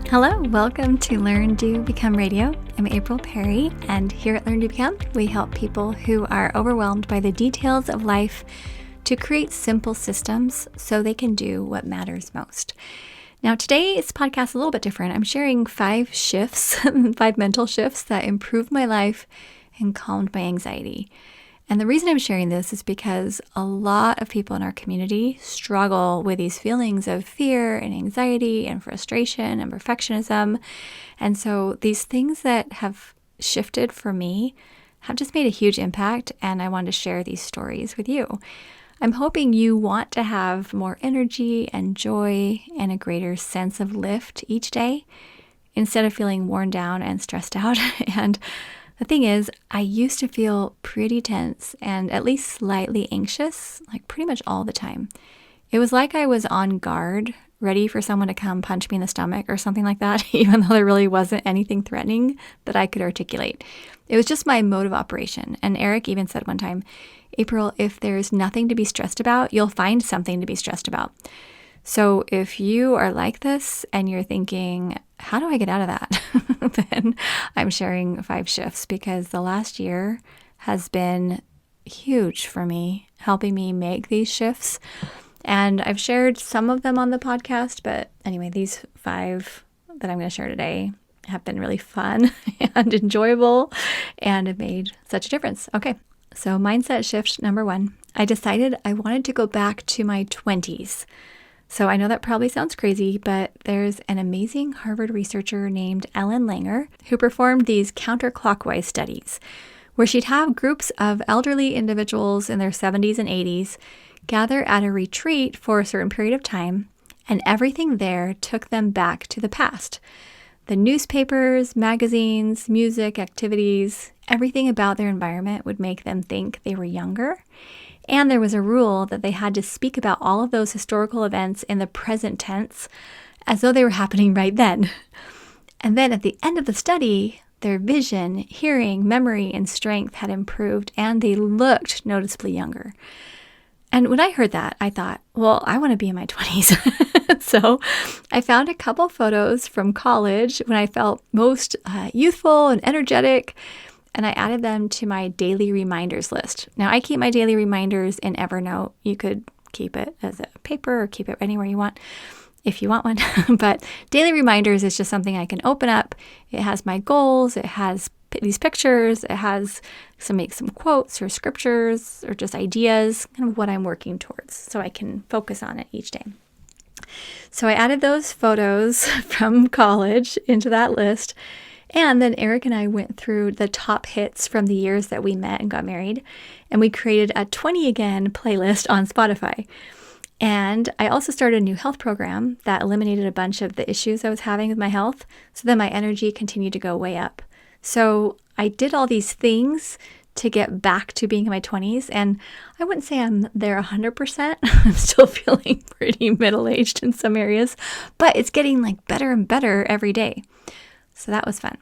Hello, welcome to Learn, Do, Become Radio. I'm April Perry, and here at Learn, Do, Become, we help people who are overwhelmed by the details of life to create simple systems so they can do what matters most. Now, today's podcast is a little bit different. I'm sharing 5 shifts, 5 mental shifts that improved my life and calmed my anxiety. And the reason I'm sharing this is because a lot of people in our community struggle with these feelings of fear and anxiety and frustration and perfectionism. And so these things that have shifted for me have just made a huge impact, and I wanted to share these stories with you. I'm hoping you want to have more energy and joy and a greater sense of lift each day instead of feeling worn down and stressed out. And the thing is, I used to feel pretty tense and at least slightly anxious, like pretty much all the time. It was like I was on guard, ready for someone to come punch me in the stomach or something like that, even though there really wasn't anything threatening that I could articulate. It was just my mode of operation. And Eric even said one time, April, if there's nothing to be stressed about, you'll find something to be stressed about. So if you are like this and you're thinking, how do I get out of that? Then I'm sharing 5 shifts because the last year has been huge for me, helping me make these shifts. And I've shared some of them on the podcast, but anyway, these 5 that I'm going to share today have been really fun and enjoyable and have made such a difference. Okay, so mindset shift number 1. I decided I wanted to go back to my 20s. So I know that probably sounds crazy, but there's an amazing Harvard researcher named Ellen Langer who performed these counterclockwise studies where she'd have groups of elderly individuals in their 70s and 80s gather at a retreat for a certain period of time, and everything there took them back to the past. The newspapers, magazines, music, activities, everything about their environment would make them think they were younger. And there was a rule that they had to speak about all of those historical events in the present tense as though they were happening right then. And then at the end of the study, their vision, hearing, memory, and strength had improved, and they looked noticeably younger. And when I heard that, I thought, well, I want to be in my 20s. So I found a couple photos from college when I felt most youthful and energetic, and I added them to my daily reminders list. Now, I keep my daily reminders in Evernote. You could keep it as a paper or keep it anywhere you want if you want one. But daily reminders is just something I can open up. It has my goals. It has these pictures. It has some quotes or scriptures or just ideas, kind of what I'm working towards, so I can focus on it each day. So I added those photos from college into that list. And then Eric and I went through the top hits from the years that we met and got married, and we created a 20 Again playlist on Spotify. And I also started a new health program that eliminated a bunch of the issues I was having with my health, so then my energy continued to go way up. So I did all these things to get back to being in my 20s, and I wouldn't say I'm there 100%. I'm still feeling pretty middle-aged in some areas, but it's getting like better and better every day. So that was fun.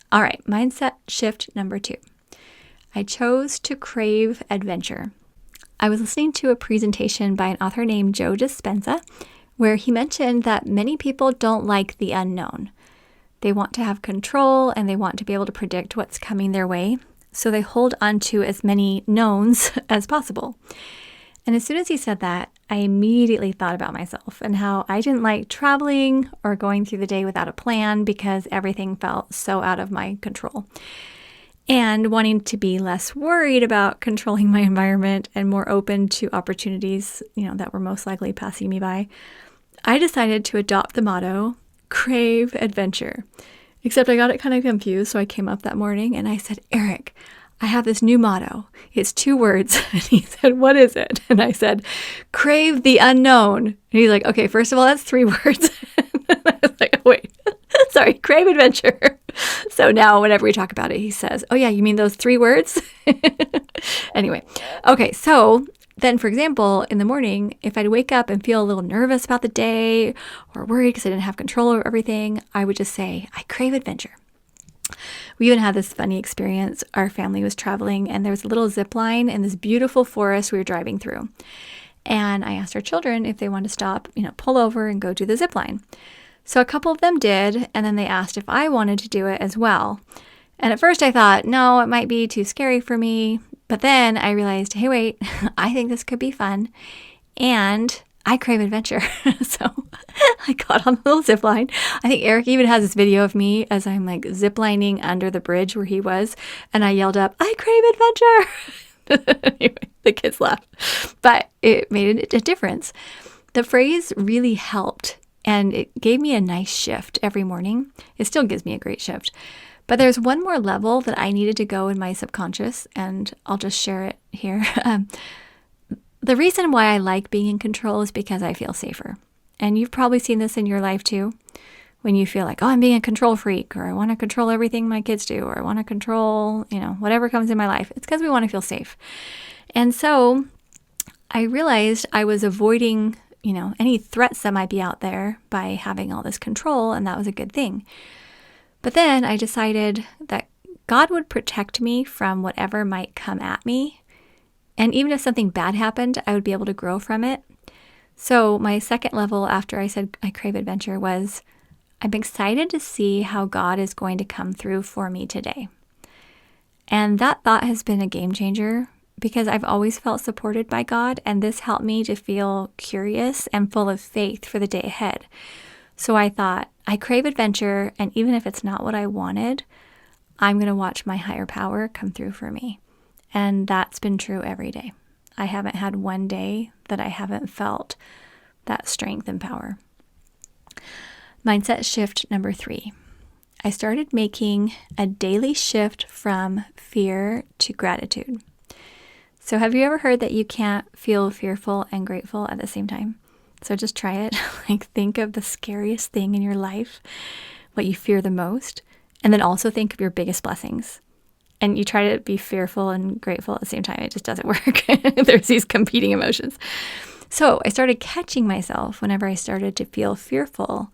All right, mindset shift number 2. I chose to crave adventure. I was listening to a presentation by an author named Joe Dispenza, where he mentioned that many people don't like the unknown. They want to have control and they want to be able to predict what's coming their way, so they hold on to as many knowns as possible. And as soon as he said that, I immediately thought about myself and how I didn't like traveling or going through the day without a plan because everything felt so out of my control. And wanting to be less worried about controlling my environment and more open to opportunities, that were most likely passing me by, I decided to adopt the motto, crave adventure. Except I got it kind of confused, so I came up that morning and I said, Eric, I have this new motto. It's 2 words. And he said, what is it? And I said, crave the unknown. And he's like, okay, first of all, that's 3 words. And I was like, oh, wait, sorry, crave adventure. So now whenever we talk about it, he says, oh yeah, you mean those 3 words? Anyway, okay, so then, for example, in the morning, if I'd wake up and feel a little nervous about the day or worried because I didn't have control over everything, I would just say, I crave adventure. We even had this funny experience. Our family was traveling and there was a little zip line in this beautiful forest we were driving through. And I asked our children if they wanted to stop, pull over and go do the zip line. So a couple of them did, and then they asked if I wanted to do it as well. And at first I thought, no, it might be too scary for me. But then I realized, hey, wait, I think this could be fun. And I crave adventure. So I got on the little zip line. I think Eric even has this video of me as I'm like ziplining under the bridge where he was. And I yelled up, I crave adventure. Anyway, the kids laughed. But it made a difference. The phrase really helped. And it gave me a nice shift every morning. It still gives me a great shift. But there's one more level that I needed to go in my subconscious, and I'll just share it here. The reason why I like being in control is because I feel safer. And you've probably seen this in your life too, when you feel like, oh, I'm being a control freak, or I want to control everything my kids do, or I want to control, whatever comes in my life. It's because we want to feel safe. And so I realized I was avoiding, any threats that might be out there by having all this control, and that was a good thing. But then I decided that God would protect me from whatever might come at me. And even if something bad happened, I would be able to grow from it. So my second level after I said I crave adventure was, I'm excited to see how God is going to come through for me today. And that thought has been a game changer because I've always felt supported by God, and this helped me to feel curious and full of faith for the day ahead. So I thought, I crave adventure, and even if it's not what I wanted, I'm going to watch my higher power come through for me. And that's been true every day. I haven't had one day that I haven't felt that strength and power. Mindset shift number 3. I started making a daily shift from fear to gratitude. So have you ever heard that you can't feel fearful and grateful at the same time? So just try it. Think of the scariest thing in your life, what you fear the most, and then also think of your biggest blessings. And you try to be fearful and grateful at the same time. It just doesn't work. There's these competing emotions. So I started catching myself whenever I started to feel fearful.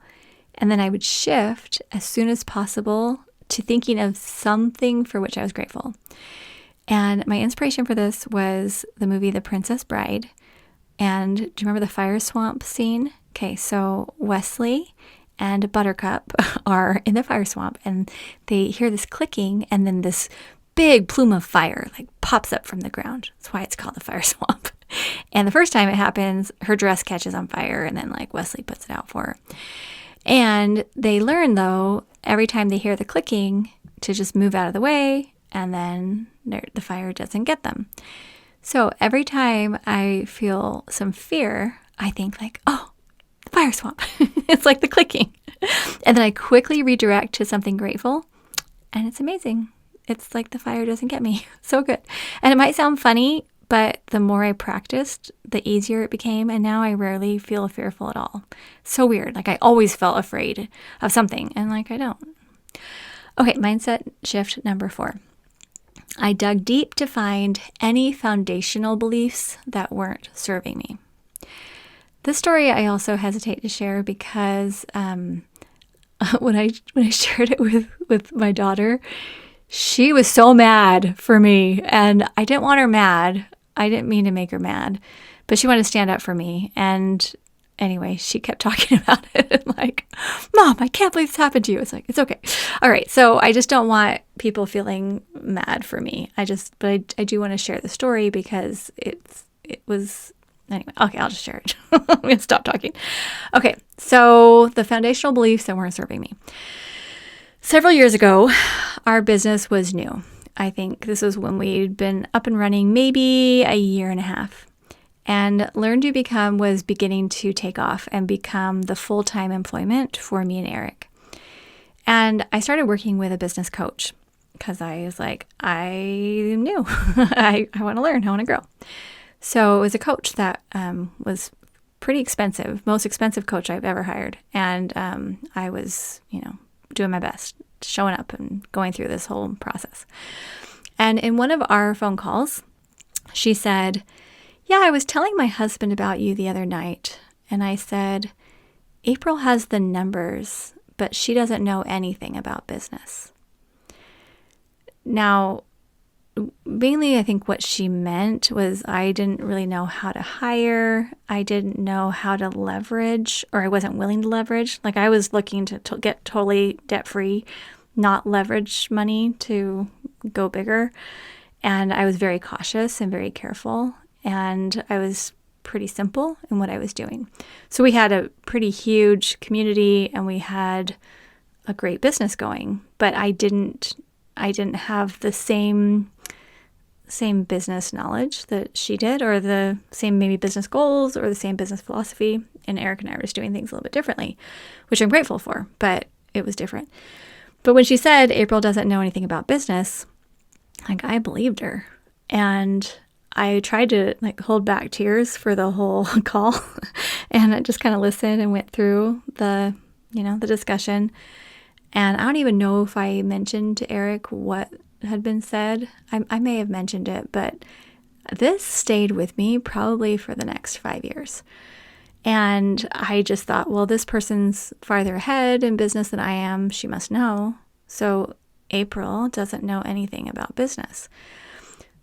And then I would shift as soon as possible to thinking of something for which I was grateful. And my inspiration for this was the movie The Princess Bride. And do you remember the fire swamp scene? Okay, so Wesley and Buttercup are in the fire swamp, and they hear this clicking, and then this big plume of fire pops up from the ground. That's why it's called the fire swamp. And the first time it happens, her dress catches on fire, and then Wesley puts it out for her. And they learn, though, every time they hear the clicking, to just move out of the way, and then the fire doesn't get them. So every time I feel some fear, I think oh, the fire swamp. It's like the clicking. And then I quickly redirect to something grateful, and it's amazing. It's like the fire doesn't get me. So good. And it might sound funny, but the more I practiced, the easier it became, and now I rarely feel fearful at all. So weird. I always felt afraid of something, and I don't. Okay, mindset shift number 4. I dug deep to find any foundational beliefs that weren't serving me. This story I also hesitate to share because when I shared it with my daughter, she was so mad for me, and I didn't want her mad. I didn't mean to make her mad, but she wanted to stand up for me. And anyway, she kept talking about it Mom, I can't believe this happened to you. It's it's okay. All right. So I just don't want people feeling mad for me. I do want to share the story because it was, anyway, okay, I'll just share it. I'm going to stop talking. Okay. So the foundational beliefs that weren't serving me. Several years ago, our business was new. I think this was when we'd been up and running maybe a year and a half. And Learn to Become was beginning to take off and become the full-time employment for me and Eric. And I started working with a business coach because I was I knew I want to learn, I want to grow. So it was a coach that was pretty expensive, most expensive coach I've ever hired. And I was, doing my best, showing up and going through this whole process. And in one of our phone calls, she said, yeah, I was telling my husband about you the other night, and I said, April has the numbers, but she doesn't know anything about business. Now, mainly, I think what she meant was I didn't really know how to hire. I didn't know how to leverage, or I wasn't willing to leverage. Like I was looking to get totally debt free, not leverage money to go bigger. And I was very cautious and very careful. And I was pretty simple in what I was doing. So we had a pretty huge community and we had a great business going, but I didn't have the same business knowledge that she did, or the same maybe business goals or the same business philosophy. And Eric and I were just doing things a little bit differently, which I'm grateful for, but it was different. But when she said April doesn't know anything about business, like I believed her. And I tried to like hold back tears for the whole call and I just kind of listened and went through the discussion. And I don't even know if I mentioned to Eric what had been said. I may have mentioned it, but this stayed with me probably for the next 5 years. And I just thought, well, this person's farther ahead in business than I am. She must know. So April doesn't know anything about business.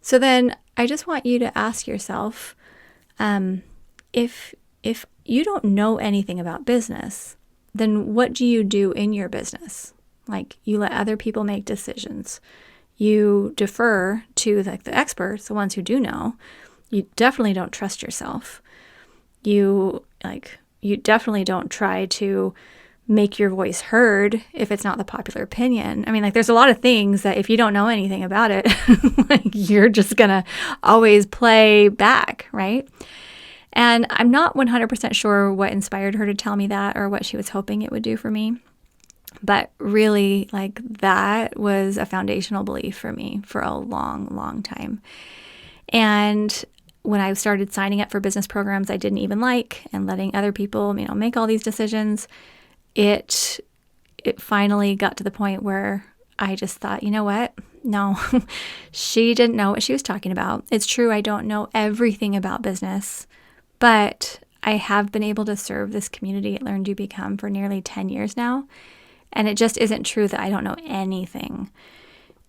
So then I just want you to ask yourself, if you don't know anything about business, then what do you do in your business? Like you let other people make decisions. You defer to like the experts, the ones who do know. You definitely don't trust yourself. You definitely don't try to make your voice heard if it's not the popular opinion. I mean, like there's a lot of things that if you don't know anything about it, like you're just going to always play back, right? And I'm not 100% sure what inspired her to tell me that or what she was hoping it would do for me. But really, like that was a foundational belief for me for a long, long time. And when I started signing up for business programs I didn't even like and letting other people, make all these decisions, it finally got to the point where I just thought, you know what? No, she didn't know what she was talking about. It's true, I don't know everything about business, but I have been able to serve this community at Learn, Do, Become for nearly 10 years now. And it just isn't true that I don't know anything.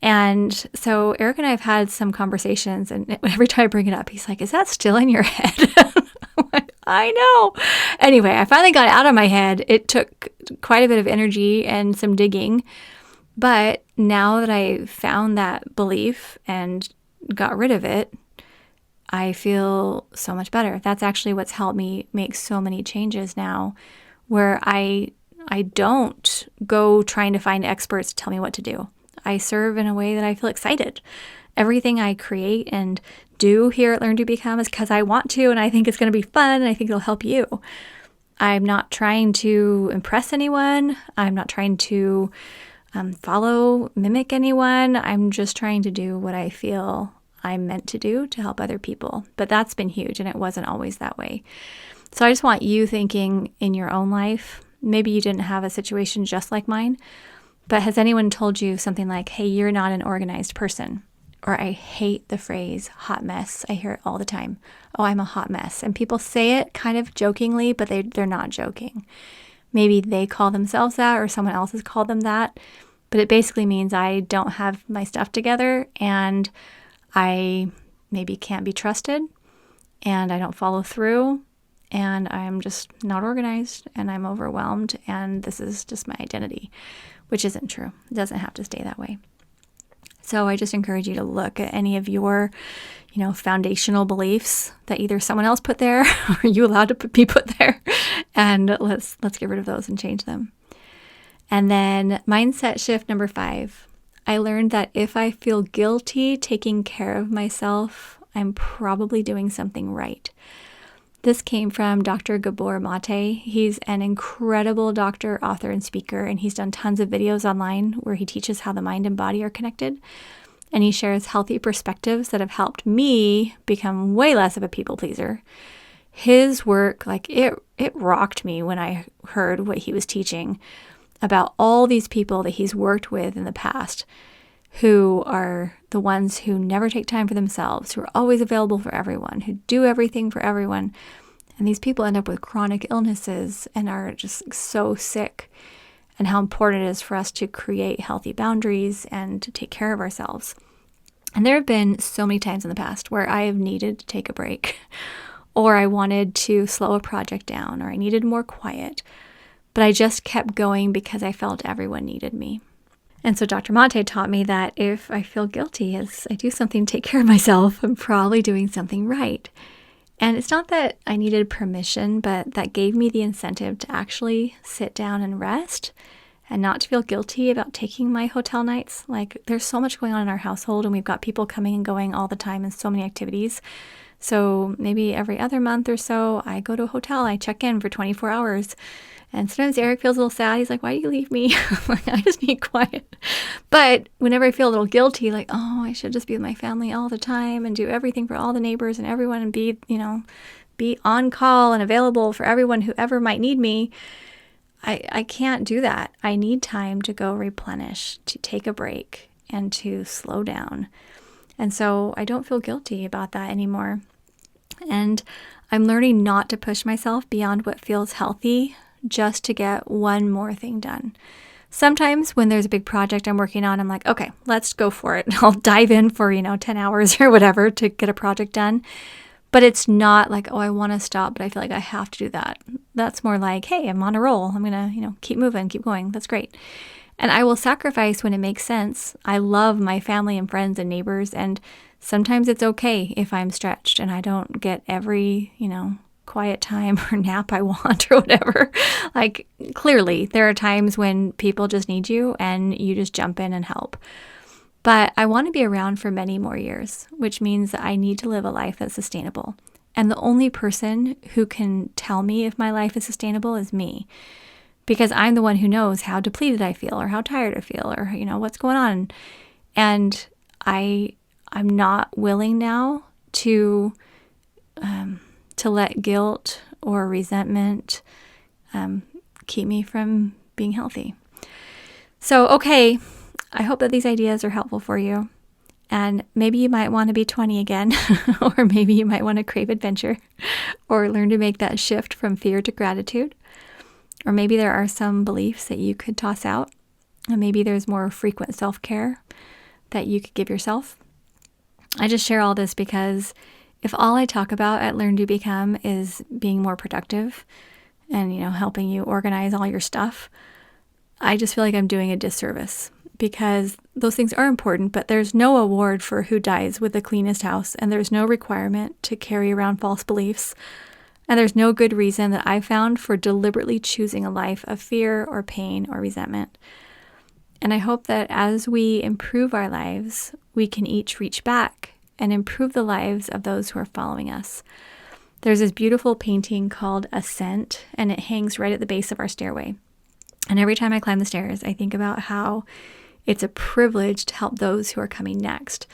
And so Eric and I have had some conversations, and every time I bring it up, he's like, is that still in your head? I'm like, I know. Anyway, I finally got it out of my head. It took quite a bit of energy and some digging. But now that I found that belief and got rid of it, I feel so much better. That's actually what's helped me make so many changes now, where I don't go trying to find experts to tell me what to do. I serve in a way that I feel excited. Everything I create and do here at Learn, Do, Become is because I want to, and I think it's going to be fun, and I think it'll help you. I'm not trying to impress anyone. I'm not trying to mimic anyone. I'm just trying to do what I feel I'm meant to do to help other people. But that's been huge, and it wasn't always that way. So I just want you thinking in your own life. Maybe you didn't have a situation just like mine, but has anyone told you something like, hey, you're not an organized person? Or I hate the phrase hot mess. I hear it all the time. Oh, I'm a hot mess. And people say it kind of jokingly, but they're not joking. Maybe they call themselves that or someone else has called them that. But it basically means I don't have my stuff together and I maybe can't be trusted and I don't follow through. And I'm just not organized and I'm overwhelmed and this is just my identity, which isn't true. It doesn't have to stay that way. So I just encourage you to look at any of your, foundational beliefs that either someone else put there or you allowed to be put there, and let's get rid of those and change them. And then mindset shift number 5. I learned that if I feel guilty taking care of myself, I'm probably doing something right. This came from Dr. Gabor Mate. He's an incredible doctor, author, and speaker, and he's done tons of videos online where he teaches how the mind and body are connected. And he shares healthy perspectives that have helped me become way less of a people pleaser. His work, it rocked me when I heard what he was teaching about all these people that he's worked with in the past who are the ones who never take time for themselves, who are always available for everyone, who do everything for everyone. And these people end up with chronic illnesses and are just so sick, and how important it is for us to create healthy boundaries and to take care of ourselves. And there have been so many times in the past where I have needed to take a break, or I wanted to slow a project down, or I needed more quiet, but I just kept going because I felt everyone needed me. And so Dr. Mate taught me that if I feel guilty as I do something to take care of myself, I'm probably doing something right. And it's not that I needed permission, but that gave me the incentive to actually sit down and rest and not to feel guilty about taking my hotel nights. Like, there's so much going on in our household, and we've got people coming and going all the time and so many activities. So maybe every other month or so, I go to a hotel, I check in for 24 hours. And sometimes Eric feels a little sad. He's like, why do you leave me? Like, I just need quiet. But whenever I feel a little guilty, like, oh, I should just be with my family all the time and do everything for all the neighbors and everyone and be on call and available for everyone who ever might need me, I can't do that. I need time to go replenish, to take a break, and to slow down. And so I don't feel guilty about that anymore. And I'm learning not to push myself beyond what feels healthy just to get one more thing done. Sometimes when there's a big project I'm working on, I'm like, okay, let's go for it. I'll dive in for, 10 hours or whatever to get a project done. But it's not like, oh, I want to stop, but I feel like I have to do that. That's more like, hey, I'm on a roll. I'm going to, keep moving, keep going. That's great. And I will sacrifice when it makes sense. I love my family and friends and neighbors. And sometimes it's okay if I'm stretched and I don't get every, quiet time or nap I want or whatever. Like, clearly, there are times when people just need you and you just jump in and help. But I want to be around for many more years, which means that I need to live a life that's sustainable. And the only person who can tell me if my life is sustainable is me, because I'm the one who knows how depleted I feel or how tired I feel or, what's going on. And I'm not willing now to let guilt or resentment keep me from being healthy. So, okay, I hope that these ideas are helpful for you. And maybe you might want to be 20 again, or maybe you might want to crave adventure, or learn to make that shift from fear to gratitude. Or maybe there are some beliefs that you could toss out, and maybe there's more frequent self-care that you could give yourself. I just share all this because if all I talk about at Learn to Become is being more productive and, helping you organize all your stuff, I just feel like I'm doing a disservice, because those things are important, but there's no award for who dies with the cleanest house, and there's no requirement to carry around false beliefs, and there's no good reason that I've found for deliberately choosing a life of fear or pain or resentment. And I hope that as we improve our lives, we can each reach back and improve the lives of those who are following us. There's this beautiful painting called Ascent, and it hangs right at the base of our stairway. And every time I climb the stairs, I think about how it's a privilege to help those who are coming next.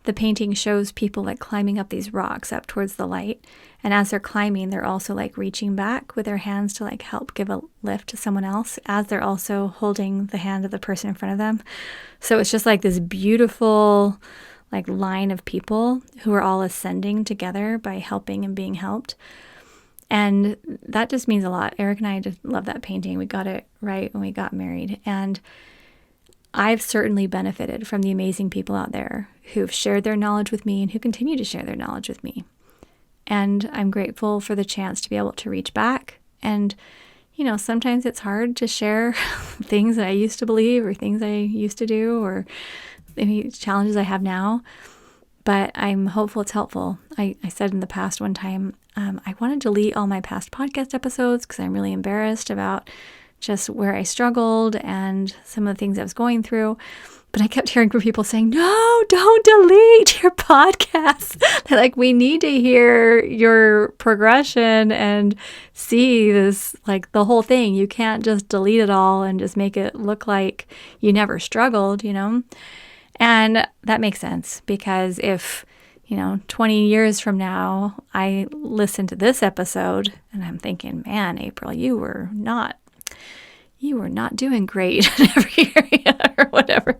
The painting shows people climbing up these rocks up towards the light. And as they're climbing, they're also reaching back with their hands to help give a lift to someone else, as they're also holding the hand of the person in front of them. So it's just this beautiful line of people who are all ascending together by helping and being helped. And that just means a lot. Eric and I just love that painting. We got it right when we got married. And I've certainly benefited from the amazing people out there who've shared their knowledge with me and who continue to share their knowledge with me. And I'm grateful for the chance to be able to reach back. And, sometimes it's hard to share things that I used to believe or things I used to do or any challenges I have now. But I'm hopeful it's helpful. I said in the past one time, I want to delete all my past podcast episodes because I'm really embarrassed about just where I struggled and some of the things I was going through. But I kept hearing from people saying, no, don't delete your podcast. They're we need to hear your progression and see this, the whole thing. You can't just delete it all and just make it look like you never struggled, And that makes sense, because if, 20 years from now, I listen to this episode and I'm thinking, man, April, you were not doing great in every area or whatever,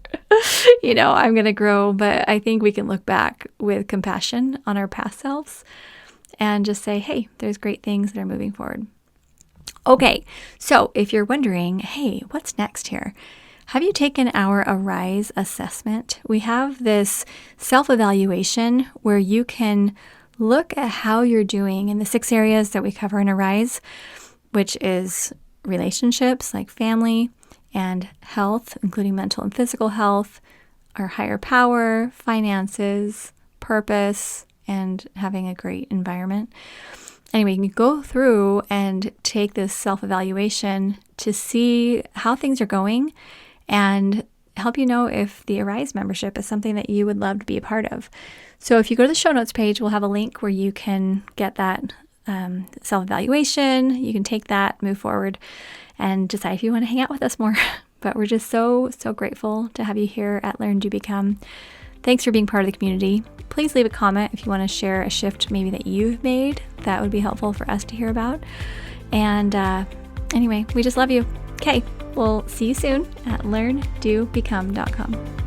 I'm going to grow. But I think we can look back with compassion on our past selves and just say, hey, there's great things that are moving forward. Okay, so if you're wondering, hey, what's next here? have you taken our Arise assessment? We have this self-evaluation where you can look at how you're doing in the 6 areas that we cover in Arise, which is relationships like family and health, including mental and physical health, our higher power, finances, purpose, and having a great environment. Anyway, you can go through and take this self-evaluation to see how things are going and help you know if the Arise membership is something that you would love to be a part of. So if you go to the show notes page, we'll have a link where you can get that self-evaluation. You can take that, move forward, and decide if you want to hang out with us more. But we're just so grateful to have you here at Learn, Do, Become. Thanks for being part of the community. Please leave a comment if you want to share a shift maybe that you've made. That would be helpful for us to hear about. And anyway, we just love you. Okay, we'll see you soon at learndobecome.com.